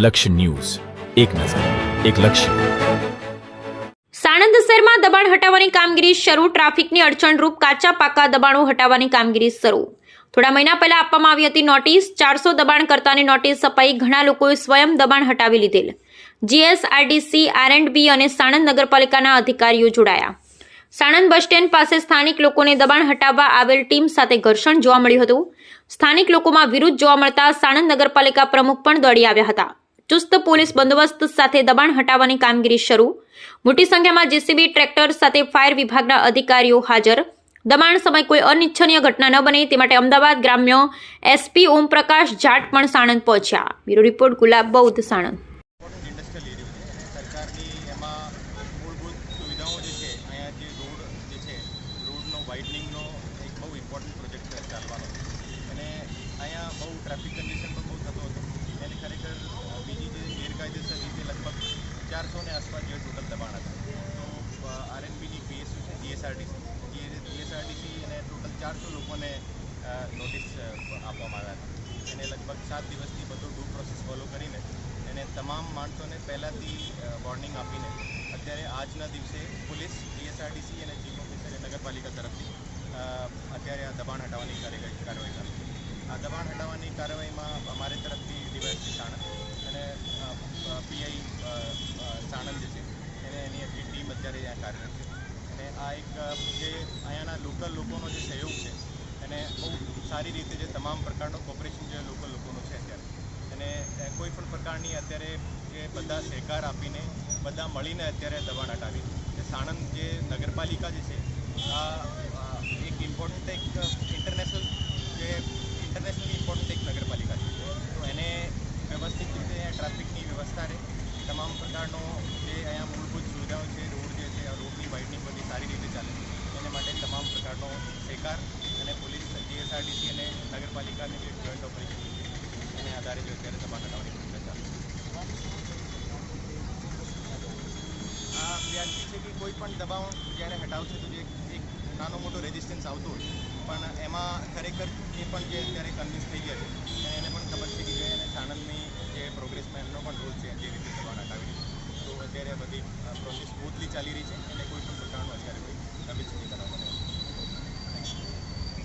લક્ષ્ય ન્યૂઝ, એક નજર, એક લક્ષ્ય. સાણંદ શહેરમાં દબાણ હટાવવાની કામગીરી શરૂ. ટ્રાફિકની અડચણરૂપ કાચા પાકા દબાણો હટાવવાની કામગીરી શરૂ. થોડા મહિના પહેલા આપવામાં આવી હતી નોટિસ. 400 દબાણકર્તાની નોટિસ અપાઈ. ઘણા લોકોએ સ્વયં દબાણ હટાવી લીધેલ. જીએસઆરટીસી, આર&બી અને સાણંદ નગરપાલિકાના અધિકારીઓ જોડાયા. સાણંદ બસ સ્ટેન્ડ પાસે સ્થાનિક લોકોને દબાણ હટાવવા આવેલ ટીમ સાથે ઘર્ષણ જોવા મળ્યું હતું. સ્થાનિક લોકોમાં વિરોધ જોવા મળતા સાણંદ નગરપાલિકા પ્રમુખ પણ દોડી આવ્યા હતા. ચુસ્ત પોલીસ બંદોબસ્ત સાથે દબાણ હટાવવાની કામગીરી શરૂ. મોટી સંખ્યામાં જેસીબી, ટ્રેક્ટર સાથે ફાયર વિભાગના અધિકારીઓ હાજર. દબાણ સમય કોઈ અનિચ્છનીય ઘટના ન બને તે માટે અમદાવાદ ગ્રામ્ય એસપી ઓમપ્રકાશ જાટ પણ સાણંદ પહોંચ્યા. બ્યુરો રિપોર્ટ, ગુલાબ બૌદ્ધ, સાણંદ. ઇન્ડસ્ટ્રીયલ એરિયો છે અને સરકારની એમાં મૂળભૂત સુવિધાઓ જે છે, અહીંયા જે રોડ જે છે, રોડનો વાઇડનિંગનો એક બહુ ઇમ્પોર્ટન્ટ પ્રોજેક્ટ ચાલવાનો છે અને અહીંયા બહુ ટ્રાફિક કન્ડિશન પણ બહુ થતો હતો. એને ખરેખર બીજી જે ગેરકાયદેસર રીતે લગભગ 400 આસપાસ જે ટોટલ દબાણ હતા. તો આર&બીની પીએસયુ છે, જીએસઆરટીસી અને ટોટલ 400 લોકોને નોટિસ આપવામાં આવ્યા હતા. એને લગભગ 7 દિવસથી બધું ડ્યુ પ્રોસેસ ફોલો કરીને એને તમામ માણસોને પહેલાંથી વોર્નિંગ આપીને અત્યારે આજના દિવસે પોલીસ, જીએસઆરટીસી અને ચીફ ઓફિસર નગરપાલિકા તરફથી અત્યારે આ દબાણ હટાવવાની કાર્યવાહી ચાલુ છે. આ દબાણ હટાવવાની કાર્યવાહીમાં અમારી તરફથી ડીવાયએસપી સાણંદ અને પીઆઈ સાણંદ જે છે એને એની આખી ટીમ અત્યારે અહીંયા કાર્યરત છે. અને આ એક જે અહીંયાના લોકલ લોકોનો જે સહયોગ છે એને બહુ સારી રીતે જે તમામ પ્રકારનો કોઓપરેશન જે લોકલ લોકોનો છે અત્યારે, અને કોઈ પણ પ્રકારની અત્યારે જે બધા સહકાર આપીને બધા મળીને અત્યારે દબાણ હટાવી કે સાણંદ જે નગરપાલિકા જે છે આ એક ઇમ્પોર્ટન્ટ એક ઇન્ટરનેશનલી ઇમ્પોર્ટન્ટ એક નગરપાલિકા છે. તો એને વ્યવસ્થિત રીતે અહીંયા ટ્રાફિકની વ્યવસ્થા રહે, તમામ પ્રકારનો જે અહીંયા મૂળભૂત સુવિધાઓ છે, રોડ જે છે, આ રોડની વાઇડનિંગ બધી સારી રીતે ચાલે એને માટે તમામ પ્રકારનો સહકાર અને પોલીસ, જીએસઆરટીસી અને નગરપાલિકાની જે જોઈન્ટ ઓપરેશન છે એને આધારે જો અત્યારે દબાણ હટાવવાની પ્રક્રિયા ચાલે છે. આ વ્યાજબી છે કે કોઈ પણ દબાણ જ્યારે હટાવશે તો જે એક નાનો મોટો રેઝિસ્ટન્સ આવતો હોય, પણ એમાં ખરેખર એ પણ જે અત્યારે કન્વિન્સ થઈ ગયા છે અને એને પણ ખબર છે કે જે એને સાણંદની જે પ્રોગ્રેસમાં એમનો પણ રોલ છે જે રીતે દબાણ હટાવી. તો અત્યારે બધી પ્રોસેસ સ્મૂથલી ચાલી રહી છે.